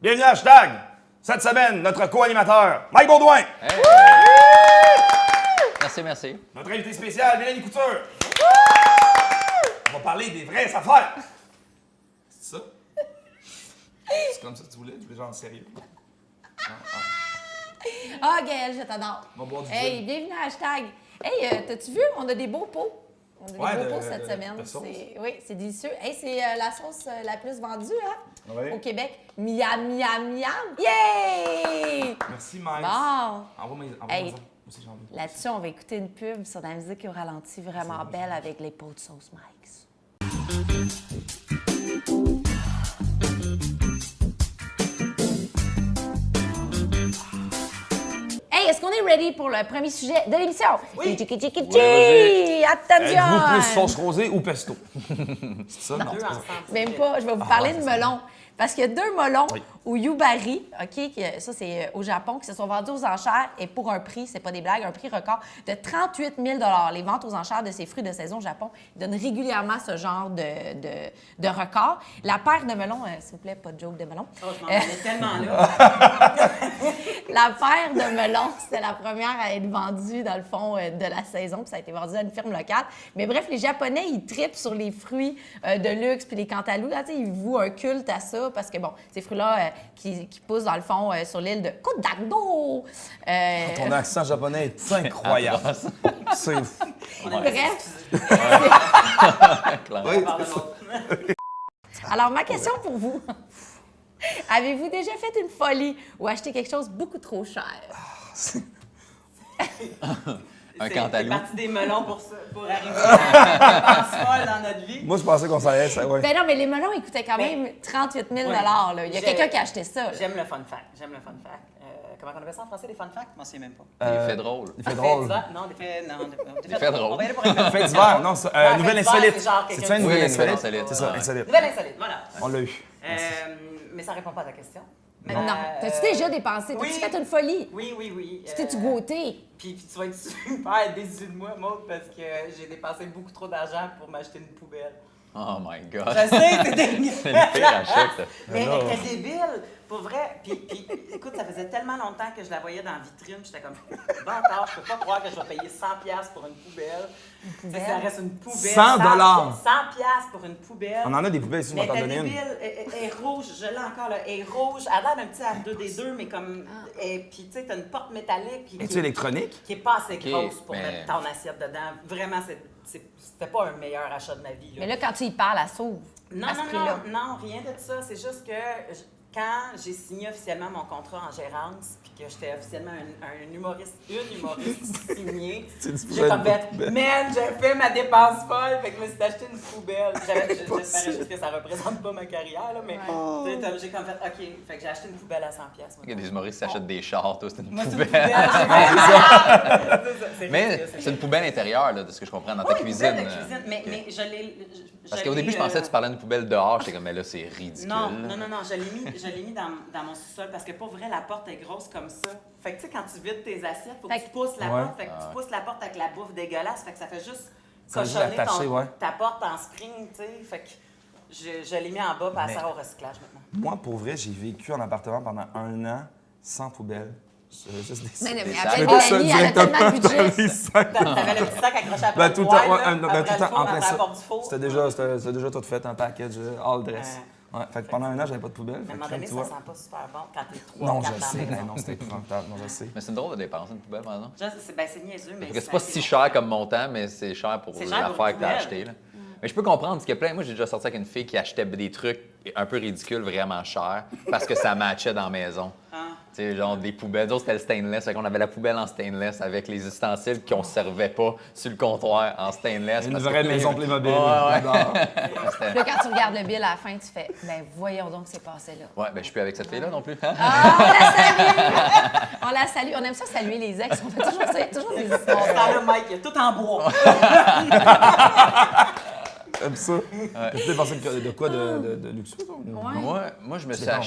Bienvenue à Hashtag. Cette semaine, notre co-animateur, Mike Baudouin. Hey. Merci, merci. Notre invité spécial, Mélanie Couture. On va parler des vraies affaires. C'est ça? C'est comme ça que tu voulais genre sérieux? Ah, Gaëlle, je t'adore. On va boire du Hey, gin. bienvenue à Hashtag. Hey, t'as-tu vu? On a des beaux pots. On a Ouais, des beaux de- pots cette de semaine. sauce. Oui, c'est délicieux. Hey, c'est la sauce la plus vendue, hein? Ouais. Au Québec. Miam, miam, miam. Yay! Merci, Mike. Bon. Envoie-moi Hey. ça. Aussi, j'ai envie. Là-dessus, on va écouter une pub sur la musique au ralenti vraiment belle avec les pots de sauce Mike's. Hey, est-ce qu'on est ready pour le premier sujet de l'émission? Oui! vas-y. Attention! Êtes-vous plus sauce rosée ou pesto? C'est ça? Non, c'est pas ça. Même pas, je vais vous parler de ouais, c'est melons. Parce qu'il y a 2 melons Oui. au Yubari, OK, ça c'est au Japon, qui se sont vendus aux enchères et pour un prix, c'est pas des blagues, un prix record de 38 000 $. Les ventes aux enchères de ces fruits de saison au Japon, ils donnent régulièrement ce genre de record. La paire de melons, s'il vous plaît, pas de joke de melon. Oh, je m'en allais tellement là. La paire de melons, c'était la première à être vendue dans le fond de la saison, puis ça a été vendu à une firme locale. Mais bref, les Japonais, ils tripent sur les fruits de luxe puis les cantaloups. Là, tu sais, ils vouent un culte à ça parce que, bon, ces fruits-là qui poussent dans le fond sur l'île de Kodagdo. Ton accent japonais est incroyable. C'est fou. Bref, Oui. alors ma question pour vous. Avez-vous déjà fait une folie ou acheté quelque chose beaucoup trop cher? Un cantalou. C'est parti des melons pour ça, pour arriver à une folle dans notre vie. Moi, je pensais qu'on s'en allait. Ça, ouais. Ben non, mais les melons, ils coûtaient quand Mais- même 38 000 Ouais. là. Il y a J'ai- quelqu'un qui a acheté ça. là. J'aime le fun fact. Comment on appelle ça en français, les fun facts? Je m'en souviens même pas. Il fait drôle. Il fait Des drôle. faits divers? Non, des faits... Non, Des faits drôles. On va y aller pour un fait Fait d'hiver, non, ça, Ouais, nouvelle fait divers, insolite. c'est genre quelqu'un C'est-tu une qui- nouvelle Oui, insolite? nouvelle insolite. C'est ça, Ouais. insolite. Nouvelle insolite, voilà. On l'a eu. Mais ça répond pas à ta question. Non. T'as-tu déjà dépensé? oui. T'as-tu fait une folie? Oui. Tu t'es-tu goûté? Puis tu vas être super déçu de moi, Maud, parce que j'ai dépensé beaucoup trop d'argent pour m'acheter une poubelle. Oh my God. Je sais, c'est dégueu. C'est le pire achat que t'as fait. Mais Alors. elle était débile, pour vrai. Puis, écoute, ça faisait tellement longtemps que je la voyais dans la vitrine, j'étais comme, bâtard, je peux pas croire que je vais payer 100$ pour une poubelle. Tu sais, ça reste une poubelle. 100 $. 100$ pour une poubelle. On en a des poubelles ici, je Mais vais t'en elle donner était une. débile, elle est rouge, je l'ai encore là, elle est rouge, elle a l'air d'un petit R2D2, mais comme, et puis tu sais, t'as une porte métallique. Puis Es-tu électronique? qui est pas assez Ok, grosse pour mais- mettre ton assiette dedans. Vraiment, c'était pas un meilleur achat de ma vie. Mais là, quand tu y parles, elle s'ouvre. Non, à ce non, prix-là. non, rien de ça. C'est juste que quand j'ai signé officiellement mon contrat en gérance, puis que j'étais officiellement une humoriste signée, Tu dis j'ai pas comme une fait, poubelle. man, j'ai fait ma dépense folle, fait que je me suis acheté une poubelle. J'espérais juste que ça représente pas ma carrière, là, mais tu sais, j'ai comme fait, OK, fait que j'ai acheté une poubelle à 100$. Il y a des humoristes qui s'achètent des chars, toi, c'est une Moi, c'est une poubelle. C'est Mais ridicule, c'est une poubelle intérieure, là, de ce que je comprends, dans ta Oui, une cuisine. poubelle de cuisine, mais je l'ai... Parce qu'au début, je pensais que tu parlais d'une poubelle dehors. J'étais comme, mais là, c'est ridicule. Non, je l'ai mis dans mon sous-sol parce que pour vrai, la porte est grosse comme ça. Fait que tu sais, quand tu vides tes assiettes, faut que Fait tu pousses la Ouais. porte. Fait que tu pousses la porte avec la bouffe dégueulasse. Fait que ça fait juste Ça fait juste cochonner l'attacher, ouais. ta porte en spring, tu sais. Fait que je l'ai mis en bas, puis elle Mais- sert au recyclage maintenant. Moi, pour vrai, j'ai vécu en appartement pendant 1 an sans poubelle. Juste des Mais non, mais Des après, sacs. Mélanie, elle a tellement de budget. les sacs. T'avais le petit sac accroché à la Ben, porte tout du le temps, poêle, ouais, là, ben, après tout le le temps, four, en après plein la ça. porte du four. C'était déjà tout fait, un package, all dress. Ouais, fait que pendant 1 an, j'avais pas de poubelle. Mais à un Fait moment que, donné, tu ça vois. sent pas super bon quand t'es 3 Non, ou 4 je dans sais. la maison. Mais non, c'était épouvantable. Non, je sais. Mais c'est une drôle de dépense, une poubelle, par exemple. C'est niaiseux, mais Parce que c'est pas si cher comme montant, mais c'est cher pour C'est cher pour l'affaire une que t'as poubelle. acheté. Là. Mais je peux comprendre, parce qu'il y a plein. Moi, j'ai déjà sorti avec une fille qui achetait des trucs un peu ridicules, vraiment chers, parce que ça matchait dans la maison. Ah. Tu sais, genre des poubelles. D'autres, c'était le stainless. Fait qu'on avait la poubelle en stainless avec les ustensiles qu'on ne servait pas sur le comptoir en stainless. Une parce vraie que- maison Playmobil. Ouais, ouais. J'adore. Là, quand tu regardes le bill à la fin, tu fais, ben voyons donc ce qui s'est passé là. Ouais, ben je suis plus avec cette fille-là non plus. hein? Ah, on la salue! On la salue. On aime ça saluer les ex. On fait toujours ça. Il y a toujours des histoires. Dans le Mike, il y a tout en bois. J'aime ça. Tu t'es pensé de quoi de luxueux, toi? Ouais. Moi, je me suis dépenses.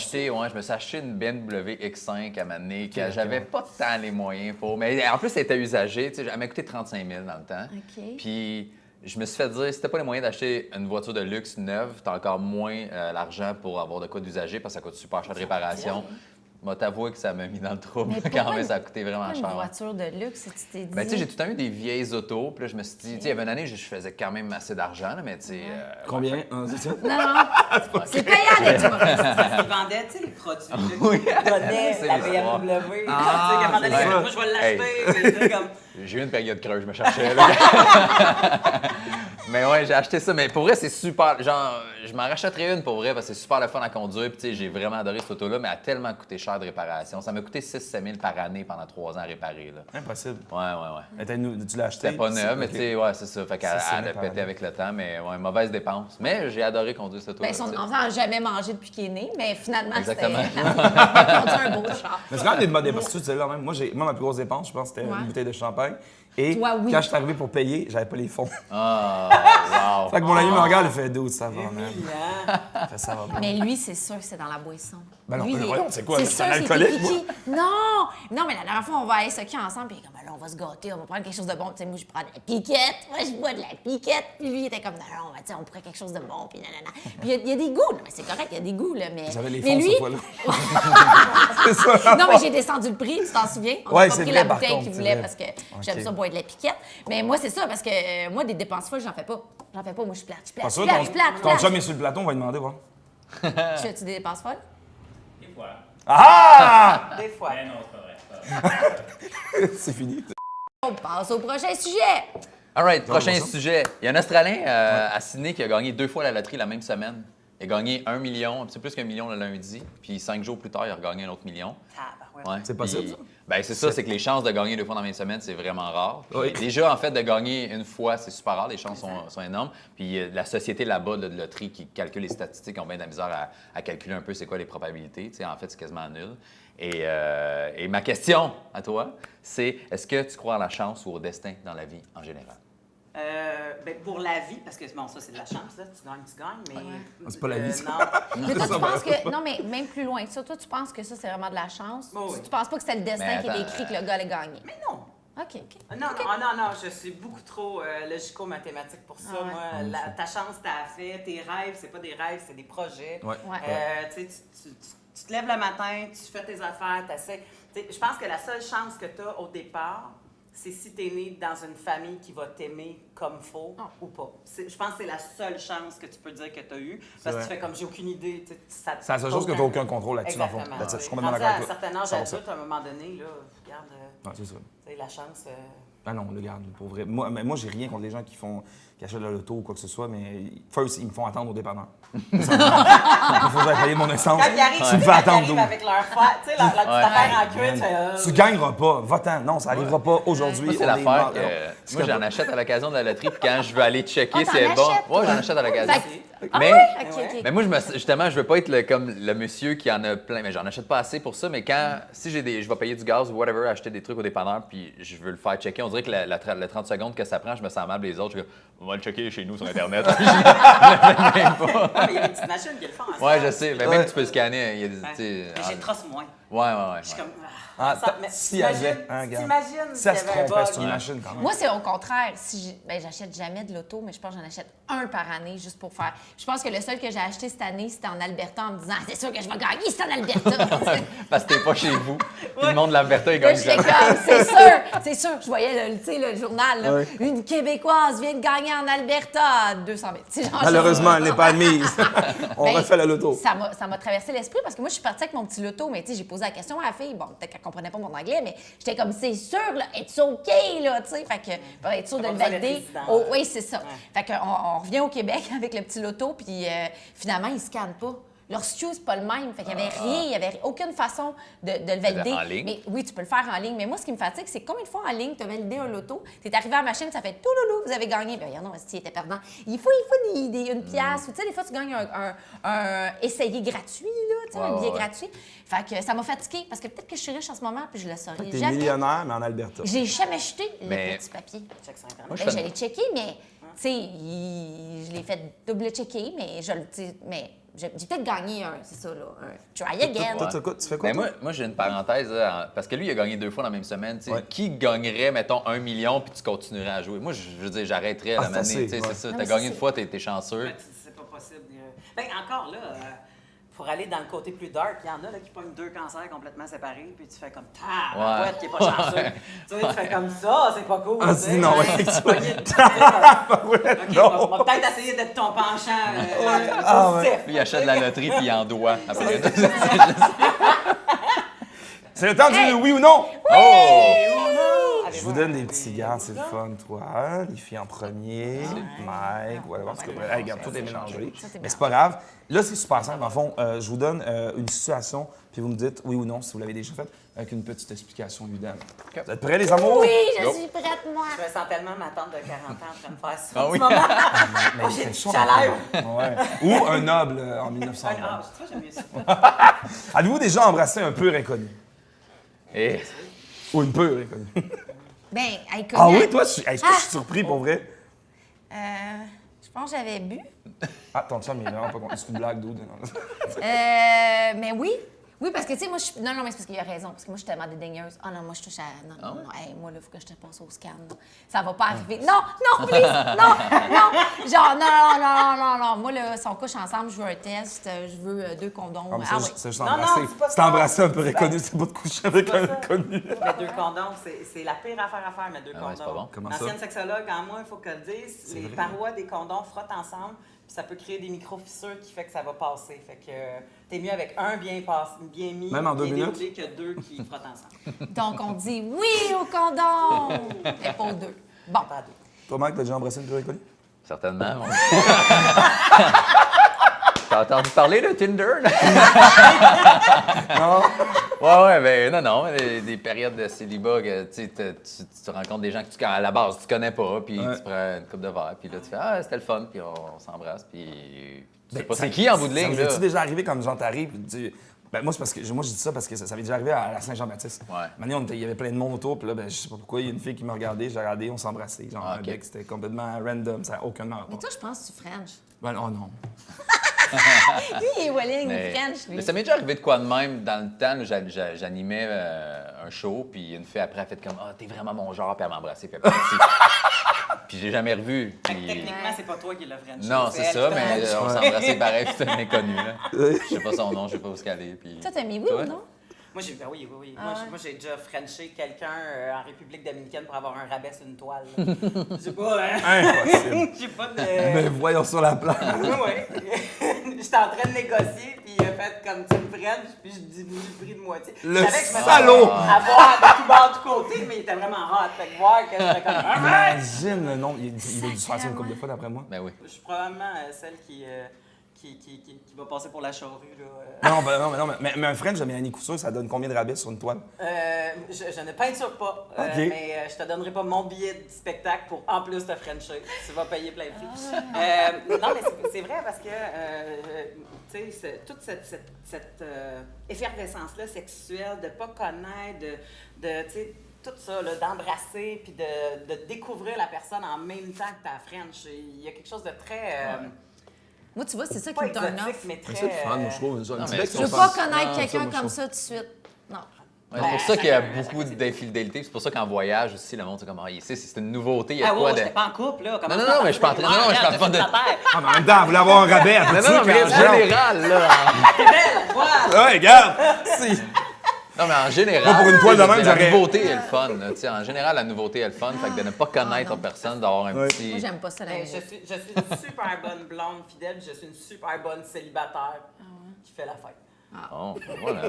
acheté une BMW X5 à m'amener que Ok, j'avais ouais. pas tant les moyens pour. Mais en plus, elle était usagée. Tu sais, elle m'a coûté 35 000 dans le temps. OK. Puis je me suis fait dire, si t'as pas les moyens d'acheter une voiture de luxe neuve, t'as encore moins l'argent pour avoir de quoi d'usager parce que ça coûte super cher de réparation. Moi, t'avouer que ça m'a mis dans le trouble. Mais Quand même, ça a coûté vraiment pourquoi cher. une voiture de luxe, tu t'es dit... Ben, tu sais, j'ai tout le temps eu des vieilles autos. Puis là, je me suis dit, tu sais, il y avait une année, je faisais quand même assez d'argent, là, mais tu sais. Combien? C'est ça? Non, c'est payant d'être humoriste. Ils vendaient, tu sais, les produits. Ils donnaient C'est la l'histoire. BMW. Tu sais, Ah, ils vendaient c'est les- ça. moi, je vais l'acheter. mais tu sais, comme... J'ai eu une période creuse, je me cherchais. Là. Mais ouais, j'ai acheté ça. Mais pour vrai, c'est super. Genre, je m'en rachèterais une pour vrai parce que c'est super le fun à conduire. Puis tu sais, j'ai vraiment adoré cette auto-là, mais elle a tellement coûté cher de réparation. Ça m'a coûté 6-7 000 par année pendant 3 ans à réparer. Là. Impossible. Ouais. Tu l'as acheté? C'était pas neuf, mais Ok. tu sais, ouais, c'est ça. Fait qu'elle Ça, c'est elle a par pété année. avec le temps, mais ouais, mauvaise dépense. Mais j'ai adoré conduire cette auto-là. Ben, son tu sais. enfant n'a jamais mangé depuis qu'il est né, mais finalement, c'était Exactement. conduit un beau char. Mais c'est quand même des bonnes dépenses, celle-là même. Moi, ma plus grosse dépense, je pense, c'était Ouais. une bouteille de champagne. Et Toi, oui. quand je suis arrivé pour payer, j'avais pas les fonds. Ah, wow. Fait que mon ami me regarde et fait 12, ça va, man. Humiliant. Fait, ça va pas. Mais lui, c'est sûr que c'est dans la boisson. Ben non, Lui, mais il est- voyons, c'est quoi, C'est c'est sûr, un c'est alcoolique, piqué. Non, mais la dernière fois, on va à SOQ ensemble, puis il est comme, là, on va se gâter, on va prendre quelque chose de bon. Tu sais, moi, je prends de la piquette, moi, je bois de la piquette. Puis lui, il était comme, non, tu sais, on pourrait quelque chose de bon, puis nanana. Puis il y a des goûts, là, mais c'est correct, il y a des goûts, là, mais. J'avais les mais fonds lui, cette fois-là. C'est ça. non, mais j'ai descendu le prix, tu t'en souviens? On Ouais, a pas c'est pris vrai, la par bouteille contre, qu'il c'est voulait vrai. parce que j'aime Ok. ça boire de la piquette. Mais moi, c'est ça, parce que moi, des dépenses folles, j'en fais pas. J'en fais pas, moi, je suis plate, je suis plate, Pas je sûr, suis plate, je suis plate, je ton suis chum plate. est sur le plateau, on va lui demander, voir. Tu fais-tu des dépenses folles? Ah! Des fois. C'est fini. On passe au prochain sujet. All right, prochain ça. sujet. Il y a un Australien à Sydney qui a gagné 2 fois la loterie la même semaine. Il a gagné 1 million, un petit peu plus qu'1 million le lundi. Puis 5 jours plus tard, il a regagné un autre million. Tabarouette. Ouais. C'est possible, Puis- ça? Ben, c'est ça, c'est que les chances de gagner 2 fois dans la même semaine, c'est vraiment rare. Puis Oui. Déjà, en fait, de gagner une fois, c'est super rare. Les chances sont énormes. Puis la société là-bas de loterie qui calcule les statistiques ont bien de la misère à calculer un peu c'est quoi les probabilités. Tu sais, en fait, c'est quasiment nul. Et ma question à toi, c'est est-ce que tu crois à la chance ou au destin dans la vie en général? Ben, pour la vie, parce que bon, ça, c'est de la chance, là. Tu gagnes, mais. C'est pas la vie, ça. Non. Mais toi, Ça tu va. penses que. Non, mais même plus loin que ça, toi, tu penses que ça, c'est vraiment de la chance? Oh, oui. Tu penses pas que c'est le destin Mais qui est attends, écrit que le gars allait gagner? Mais non. OK. Non, je suis beaucoup trop logico-mathématique pour ça. Ah ouais. Moi, ta chance, t'as fait. Tes rêves, c'est pas des rêves, c'est des projets. Ouais. Ouais. Tu sais, tu te lèves le matin, tu fais tes affaires, t'essaies. Tu sais, je pense que la seule chance que tu as au départ, c'est si tu es né dans une famille qui va t'aimer comme faut Ah. ou pas. Je pense que c'est la seule chance que tu peux dire que tu as eue. Parce que tu vrai. fais comme j'ai aucune idée. Tu sais, C'est la seule chose que tu n'as aucun contrôle là-dessus, dans le fond. Exactement. That's it. Je suis Ouais. complètement Rendu d'accord à avec un toi. certain âge 100%. adulte, à un moment donné, là, regarde, Ouais, c'est ça. tu sais, la chance. Ah non, regarde, pour vrai. Moi j'ai rien contre les gens qui achètent le loto ou quoi que ce soit, mais first, ils me font attendre au dépanneur. Il faut que j'aille payer mon essence. Quand ils arrivent, Tu me fais quand ils attendre arrivent d'où? avec leur foi, tu sais, la petite affaire en cuir, tu fais, Tu gagneras pas, va-t'en. Non, ça arrivera pas aujourd'hui. Moi, c'est on est l'affaire mort. que Non. moi, j'en achète à l'occasion de la loterie, puis quand je veux aller checker Ah, si elle est t'en bonne. achètes, Ouais, toi? j'en achète à l'occasion. Fait que- Ah Mais- ouais? OK, Ouais. OK. Mais moi, justement, je veux pas être comme le monsieur qui en a plein. Mais j'en achète pas assez pour ça. Mais si je vais payer du gaz ou whatever, acheter des trucs au dépanneur, puis je veux le faire checker, on dirait que le 30 secondes que ça prend, je me sens mal les autres. Je dis, on va le checker chez nous sur Internet. Je le fais même pas. Ah, mais il y a des petites machines qui le font. en Ouais, ça. je sais. Mais même tu peux le scanner. Il y a des. Ouais. tu sais, Mais j'ai trosse moins. Ouais. Je suis comme. Ah, mais si elle avait, hein, regarde. t'imagines Ça s'il se y avait un trompait, c'est bug. une machine quand même. Moi, c'est au contraire. J'achète jamais de l'auto, mais je pense que j'en achète un par année juste pour faire. Je pense que le seul que j'ai acheté cette année, c'était en Alberta en me disant, c'est sûr que je vais gagner, c'est en Alberta. Parce que t'es pas chez vous. Puis le monde de l'Alberta, il Là, gagne j'étais jamais. comme, c'est sûr. Je voyais tu sais, le journal, là, Ouais. une Québécoise vient de gagner en Alberta 200 000. Tu sais, genre, Malheureusement, elle n'est pas admise. On Ben, refait la loto. Ça m'a traversé l'esprit parce que moi, je suis partie avec mon petit loto, mais tu sais, j'ai posé la question à la fille. Bon, peut-être qu'elle comprenait pas mon anglais, mais j'étais comme, c'est sûr, là, it's OK, là, tu sais. Fait que, pour être sûr de Pas le besoin d'être valider. résident. Oh, oui, c'est ça. Ouais. Fait qu'on on revient au Québec avec le petit loto, puis finalement, ils ne scannent pas. Leur SKU, c'est pas le même. Fait qu'il n'y avait rien, il n'y avait aucune façon de le valider. En ligne? Mais oui, tu peux le faire en ligne. Mais moi, ce qui me fatigue, c'est combien de fois en ligne tu as validé un loto, tu es arrivé à la machine, ça fait tout loulou, vous avez gagné. Bien, non, si était perdant. Il faut une pièce. Ou tu sais, des fois, tu gagnes un essayé gratuit, là, tu sais, un billet ouais. gratuit. Fait que ça m'a fatiguée parce que peut-être que je suis riche en ce moment, puis je le saurais T'es jamais. millionnaire, mais en Alberta. J'ai jamais jeté Mais- le petit papier. Check sur Internet. Moi, Ben, j'allais checker, mais tu sais, je l'ai fait double-checker, mais J'ai peut-être gagné c'est ça, là, un try again. Toi, tu fais quoi? Ben toi? moi j'ai une parenthèse, là, parce que lui, il a gagné 2 fois dans la même semaine. Tu sais, Ouais. qui gagnerait, mettons, 1 million puis tu continuerais à jouer? Moi, je veux dire, j'arrêterais Ah, la c'est manée. assez, Tu sais, ouais. c'est ça. Non, T'as mais gagné c'est- une fois, t'es chanceux. Ben, c'est pas possible. Ben, encore là, pour aller dans le côté plus dark, il y en a là, qui pognent 2 cancers complètement séparés, puis tu fais comme Ouais. qui est pas chanceux. Tu sais, tu fais comme ça, c'est pas cool. Ah, tu sais. si, non, Ouais. effectivement. Pogner de- Ok, non. on va peut-être essayer d'être ton penchant Ah, ouais. positif. Lui, il achète de la loterie puis il en doit. Après. C'est le temps du oui ou non! Oh! Je vous donne des petits gars, c'est le fun, toi. Hein? Les filles en premier, Mike, voilà. En tout cas, regarde, tout est mélangé. Ça, c'est Mais c'est pas grave. Là, c'est super simple. En fond, je vous donne une situation, puis vous me dites oui ou non si vous l'avez déjà faite, avec une petite explication évidente. Vous êtes prêts, les amours? Oui, je Go. suis prête, moi. Je me sens tellement ma tante de 40 ans en train de faire ça. Ah en oui? ce moment. Mais j'ai c'est du chaud, chaleur. Ouais. Ou un noble en 1920. Ah, je trouve que j'aime mieux ça. Avez-vous déjà embrassé un peu inconnu? Et Ou une peu inconnue? Ben, elle Ah connaît. oui, toi, est-ce que je suis surpris pour vrai? Je pense que j'avais bu. Ah, ton chum, il est vraiment pas content. C'est une blague, dude. Mais oui. Oui, parce que, tu sais, moi, je suis. Non, mais c'est parce qu'il a raison. Parce que moi, je suis tellement dédaigneuse. Ah non, moi, je touche à. Non. Hey, moi, là, il faut que je te passe au scan. Là. Ça va pas arriver. Non, please! Non! Genre, non. Moi, là, si on couche ensemble, je veux un test. Je veux 2 condoms. Ah, mais Ah c'est oui. c'est juste Non, embrasser. c'est pas C'est ça. embrasser un peu inconnu, c'est pas de coucher avec pas un ça. inconnu. Mais 2 condoms, c'est la pire affaire à faire, mais 2 Ah condoms. ouais, c'est pas bon. Comment ça? L'ancienne sexologue, en moi, il faut qu'elle le dise, les parois des condoms frottent ensemble, puis ça peut créer des micro-fissures qui fait que ça va passer. Fait que t'es mieux avec un bien mis, Même en 2 bien minutes? déroulé, que 2 qui frottent ensemble. Donc, on dit oui au condom! Mais pas aux 2. Bon. Pas à 2. Toi, Mike, t'as déjà embrassé une peu inconnue? certainement. T'as entendu parler de Tinder? Non? Ouais, ben non, des périodes de célibat que tu rencontres des gens que à la base tu connais pas, puis Ouais. tu prends une coupe de verre, puis là tu fais ah c'était le fun, puis on s'embrasse, puis tu sais Ben, pas ça- c'est qui en bout de Ça ligne vous là. est-tu déjà arrivé comme genre t'arrives puis tu dis. Ben moi, c'est parce que moi je dis ça parce que ça m'est déjà arrivé à la Saint-Jean-Baptiste. Ouais. Maintenant, il y avait plein de monde autour, puis là, ben, je sais pas pourquoi, il y a une fille qui m'a regardé, j'ai regardé, on s'embrassait. Genre, Ah, un ok. bec, c'était complètement random, ça n'a aucun rapport. Mais toi, je pense que tu French. Ben, oh non. Lui, il est Welling Mais, French, lui. mais ça m'est déjà arrivé de quoi de même dans le temps, là, j'animais un show, puis une fille après a fait comme ah t'es vraiment mon genre, puis elle m'a embrassé, puis elle est partie. Puis j'ai jamais revu. Fait que Puis... techniquement, c'est pas toi qui l'as Frenché. Non, c'est elle ça, qui t'a mais Frenché. on s'embrassait pareil, c'était un inconnu. Là. Je sais pas son nom, je sais pas où ce qu'elle est. Puis... Toi, t'as mis oui Toi? ou non? Moi, ben oui. Ah Moi, ouais. moi, j'ai déjà Frenché quelqu'un en République dominicaine pour avoir un rabais sur une toile. là. Je sais pas, hein? Impossible. J'ai pas de... Mais voyons sur la plage. Ouais. J'étais en train de négocier, puis il a fait comme tu me French, puis je dis le prix de moitié. Le Je savais que je me salaud! faisais avoir de tout bord, de tout côté, mais il était vraiment hot. Fait que voir que j'étais comme Imagine le nombre. Il a dû se faire ça une couple de fois d'après moi. Ben oui. Je suis probablement celle qui va passer pour la charrue, là. Mais un French de Mélanie Couture, ça donne combien de rabais sur une toile? Je ne peinture pas, Ok. mais je te donnerai pas mon billet de spectacle pour en plus te Frencher. Tu vas payer plein prix. Non, mais c'est vrai parce que tu sais, toute cette effervescence-là sexuelle, de pas connaître, tu sais, tout ça, là, d'embrasser puis de découvrir la personne en même temps que ta French. Il y a quelque chose de très. Moi, tu vois, c'est ça qui Pas me turn exotique, off. mais très. C'est le fun, moi, je trouve. Non, Un petit mais bec, je Je on veux s'en- pas connaître Non, quelqu'un moi, je comme trouve- ça tout de suite. Non. Ouais, c'est pour ça qu'il y a beaucoup d'infidélité. C'est pour ça qu'en voyage aussi, le monde, c'est comme, ah, ici, c'est une nouveauté. Il y a Ah quoi ouais, de. j'étais pas en couple, là. Comment Non, ça, non, t'en mais je suis pas en train- parles? non, je parle Regarde, pas de- c'est terre. Ah, mais en même temps, vous voulez avoir un rabais après Non, ça, non, mais en Chris, général, là. T'es belle, voilà. Ouais, regarde! Si. Non, mais en général. Moi, pour une toile de je veux même, dire, j'aurais- la nouveauté est le fun. Là. Tu sais, en général, la nouveauté est le fun. Fait que de ne pas connaître non. personne, d'avoir un Ouais. petit. Moi, j'aime pas ça, la Ben, musique. je suis une super bonne blonde fidèle, puis je suis une super bonne célibataire qui fait la fête. Bon, voilà.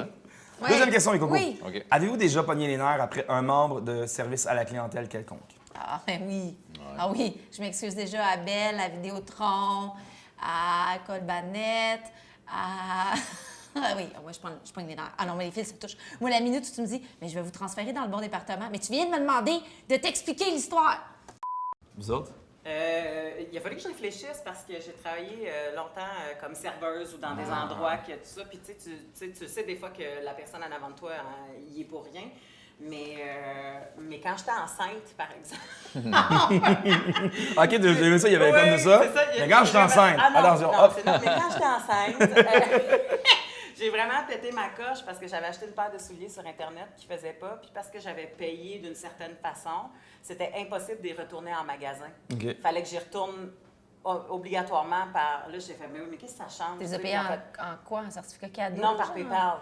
Ouais. Deuxième question, les cocos. Oui. OK. Avez-vous déjà pogné les nerfs après un membre de service à la clientèle quelconque? Ah, ben oui. Ah oui. Je m'excuse déjà à Belle, à Vidéotron, à Colbanette, à. Ah oui, moi, je prends des nerfs. Ah non, mais les fils se touchent. Moi, la minute où tu me dis, mais je vais vous transférer dans le bon département, mais tu viens de me demander de t'expliquer l'histoire. Vous autres? Il a fallu que je réfléchisse parce que j'ai travaillé longtemps comme serveuse ou dans des endroits que tout ça. Puis tu sais des fois que la personne en avant de toi, il est pour rien. Mais quand j'étais enceinte, par exemple. Ok, j'ai vu ça, il y avait comme de ça. c'est ça, Mais quand je suis enceinte, Ah non, attention, non, hop. mais quand j'étais enceinte, j'ai vraiment pété ma coche parce que j'avais acheté une paire de souliers sur Internet qui ne faisait pas, puis parce que j'avais payé d'une certaine façon, c'était impossible de les retourner en magasin. Ok. Fallait que j'y retourne obligatoirement par... Là, j'ai fait, mais qu'est-ce que ça change? Tu les as payés en quoi? Un certificat cadeau? Non, par genre? PayPal.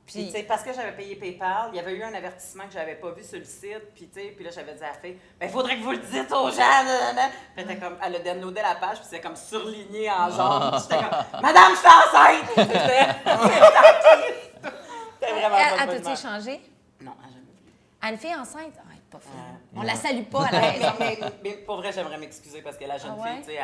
Puis, Puis- tu sais, parce que j'avais payé PayPal, il y avait eu un avertissement que j'avais pas vu sur le site, puis tu sais, puis là, j'avais dit à la fille, ben, il faudrait que vous le dites aux gens, nanana. Puis elle était comme, elle a downloadé la page, puis c'était comme surligné en jaune, puis j'étais comme, madame, je suis enceinte! C'était vraiment pas Elle de t'a-tu bonne échangé? Non, elle jamais vu. À une fille enceinte? Ah, elle est pas fine. Ouais. On la salue pas à la Mais, maison. mais pour vrai, j'aimerais m'excuser parce que la jeune Ah ouais? fille, tu sais,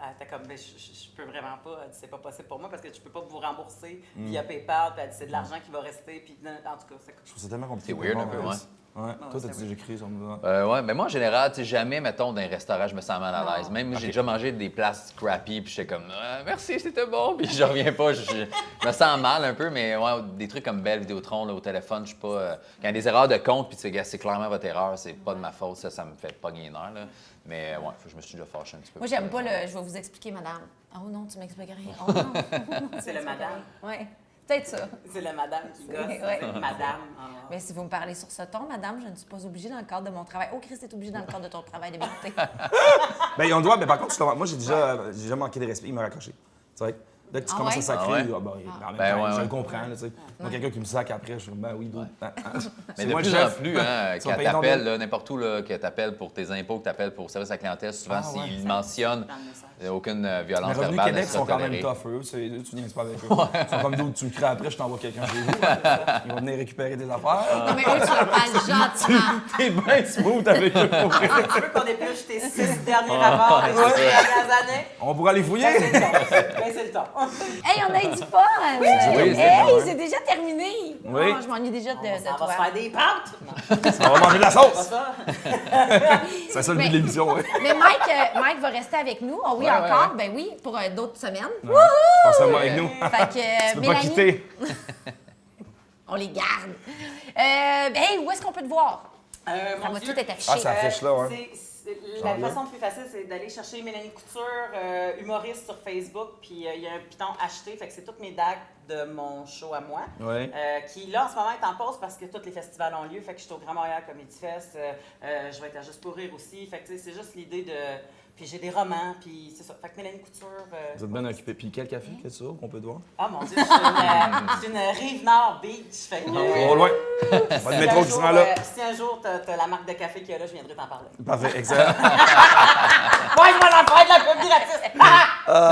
elle était comme, ben, je peux vraiment pas, elle dit, c'est pas possible pour moi parce que je peux pas vous rembourser via PayPal, puis elle dit, c'est de l'argent qui va rester, puis en tout cas, c'est Je trouve ça tellement compliqué. C'est weird un peu, ouais. Ouais. Toi, c'est t'as-tu déjà crié sur moi? Ouais, mais moi, en général, tu sais, jamais, mettons, dans un restaurant, je me sens mal à l'aise. Même, j'ai déjà mangé des places crappy, puis j'étais comme, merci, c'était bon, puis je reviens pas. Je me sens mal un peu, mais ouais, des trucs comme Belle, Vidéotron, là, au téléphone, je suis pas. Quand il y a des erreurs de compte, puis tu sais, gars, c'est clairement votre erreur, c'est pas de ma faute, ça me fait pas gagner là. Mais ouais, je me suis déjà fâché un petit peu. Moi, j'aime pas le. Je vais vous expliquer, madame. Oh non, tu m'expliques rien. Oh non. C'est le madame. Oui, peut-être ça. C'est la madame qui gosse. Ouais. C'est madame. Mais si vous me parlez sur ce ton, madame, je ne suis pas obligée dans le cadre de mon travail. Oh, Christ, t'es obligée dans le cadre de ton travail de vérité. Ben, on doit, mais par contre, moi, j'ai déjà manqué de respect, il m'a raccroché. C'est vrai. Dès que tu Ah commences ouais? à sacrer, Ah ouais? en même Ben temps, ouais, je ouais. le comprends, là, tu sais. Moi, quelqu'un qui me sac après, je suis ben oui, d'où. Mais C'est de moi le plus en chef. plus, hein, Tu vas quand payer ton t'appelles, bill. là, n'importe où, là, que t'appelles pour tes impôts, que t'appelles pour service à la clientèle, souvent, Ah ouais. s'ils mentionnent Dans le message. aucune Mais violence Revenu verbale, Québec ne sera sont quand même tolérée. tough, eux. Eux, tu viens pas avec eux. Ils sont comme d'autres, tu me crées après, je t'envoie quelqu'un chez vous. Ils vont venir récupérer tes affaires. Non, mais eux, tu leur parles gentiment. T'es bien smooth avec eux, pour vrai. Tu veux qu'on épluche tes 6 derniers rapports des 6 dernières années? On pourra les fouiller. Ben, c'est le temps. Hey, on a eu du fun! Oui, c'est Hey, bon, c'est déjà terminé! Oui. Oh, je m'ennuie déjà de On toi. va se faire des pâtes. Non, On va manger de la pas sauce. ça. C'est ça le but Mais- de l'émission, ouais. Mais Mike va rester avec nous. Oh oui, Ouais, encore. ouais. Ben oui, pour d'autres semaines. Pense-moi avec nous. Fait que, Tu peux pas Mélanie, quitter. on les garde. Hey, où est-ce qu'on peut te voir? Mon Ça va Dieu. tout être affiché. Ah, ça affiche là, ouais. La Genre là. façon la plus facile, c'est d'aller chercher Mélanie Couture, humoriste sur Facebook, puis il y a un piton acheté, fait que c'est toutes mes dates de mon show à moi, Ouais. qui là en ce moment est en pause parce que tous les festivals ont lieu, fait que je suis au Grand Montréal Comedy Fest, je vais être à Juste pour rire aussi, fait que tu sais, c'est juste l'idée de... Puis j'ai des romans, puis c'est ça. Fait que Mélanie Couture... Vous êtes bien occupé. Puis quel café que tu as qu'on peut te voir? Ah mon Dieu, je suis une Rive-Nord Beach, fait que... Trop loin. Pas de si métro un qui jour, sera là. Si un jour t'as la marque de café qu'il y a là, je viendrai t'en parler. Parfait, excellent. Moi, je vais en faire de la pub gratis!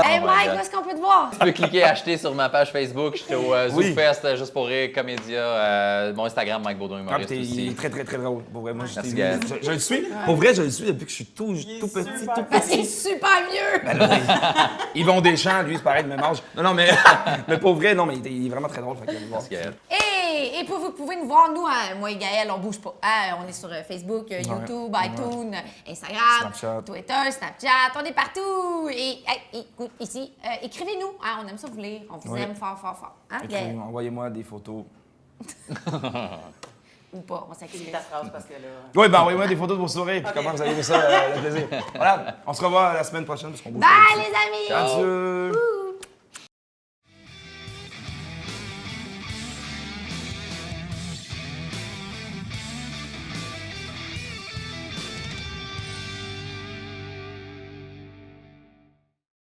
Hey, my Mike, God. où est-ce qu'on peut te voir? Tu peux cliquer acheter sur ma page Facebook. J'étais au Oui. ZooFest, juste pour rire, Comédia. Mon Instagram, Mike Baudouin Ah, puis humoriste il est aussi. très, très, très drôle. Pour vrai, moi, Merci, je Gaël. je le suis. Pour vrai, je le suis depuis que je suis tout petit, super tout Ben, c'est petit. super mieux! Ben là, Yvon Deschamps, lui, c'est pareil, de même âge. Non, mais, mais pour vrai, non, mais il est vraiment très drôle. Fait que allez le voir. Merci, Gaël. Et vous pouvez nous voir, nous, moi et Gaël, on bouge pas. On est sur Facebook, YouTube, iTunes, Instagram, Snapchat. Twitter, Snapchat, on est partout. Et écoute, ici, écrivez-nous, hein, on aime ça vous lire, on vous Oui. aime fort, fort, fort. Hein, Gaël? Écrivez-moi, envoyez-moi des photos. Ou pas, on Finis s'excuse. ta phrase parce que là... Oui, ben envoyez-moi des photos de vos sourires. Puis Ok. comment vous avez aimé ça, le plaisir. Voilà, on se revoit la semaine prochaine parce qu'on bouge. Bye, les amis! Adieu.